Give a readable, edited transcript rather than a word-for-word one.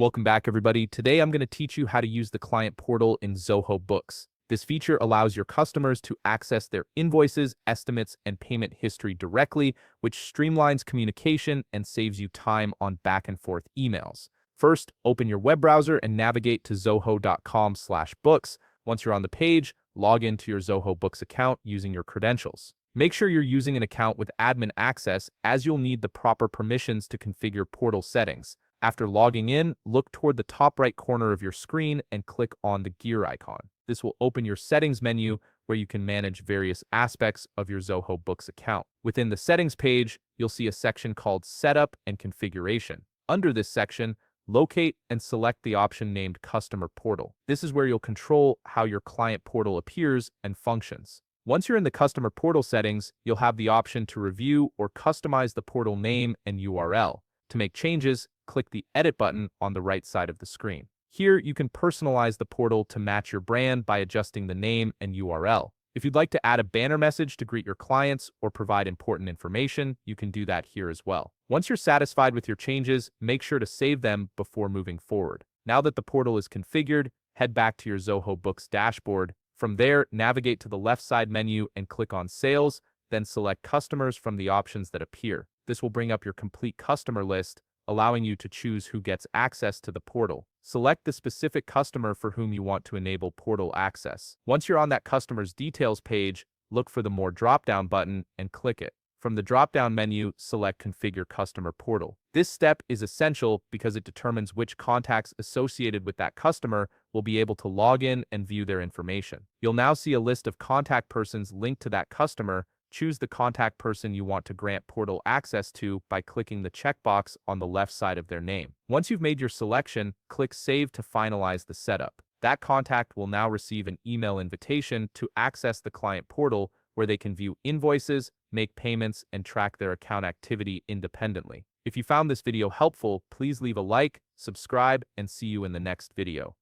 Welcome back, everybody. Today, I'm going to teach you how to use the client portal in Zoho Books. This feature allows your customers to access their invoices, estimates, and payment history directly, which streamlines communication and saves you time on back-and-forth emails. First, open your web browser and navigate to zoho.com/books. Once you're on the page, log into your Zoho Books account using your credentials. Make sure you're using an account with admin access, as you'll need the proper permissions to configure portal settings. After logging in, look toward the top right corner of your screen and click on the gear icon. This will open your settings menu where you can manage various aspects of your Zoho Books account. Within the settings page, you'll see a section called Setup and Configuration. Under this section, locate and select the option named Customer Portal. This is where you'll control how your client portal appears and functions. Once you're in the Customer Portal settings, you'll have the option to review or customize the portal name and URL. To make changes, click the Edit button on the right side of the screen. Here, you can personalize the portal to match your brand by adjusting the name and URL. If you'd like to add a banner message to greet your clients or provide important information, you can do that here as well. Once you're satisfied with your changes, make sure to save them before moving forward. Now that the portal is configured, head back to your Zoho Books dashboard. From there, navigate to the left side menu and click on Sales, then select Customers from the options that appear. This will bring up your complete customer list, allowing you to choose who gets access to the portal. Select the specific customer for whom you want to enable portal access. Once you're on that customer's details page, look for the More drop-down button and click it. From the drop-down menu, select Configure Customer Portal. This step is essential because it determines which contacts associated with that customer will be able to log in and view their information. You'll now see a list of contact persons linked to that customer. Choose the contact person you want to grant portal access to by clicking the checkbox on the left side of their name. Once you've made your selection, click Save to finalize the setup. That contact will now receive an email invitation to access the client portal where they can view invoices, make payments, and track their account activity independently. If you found this video helpful, please leave a like, subscribe, and see you in the next video.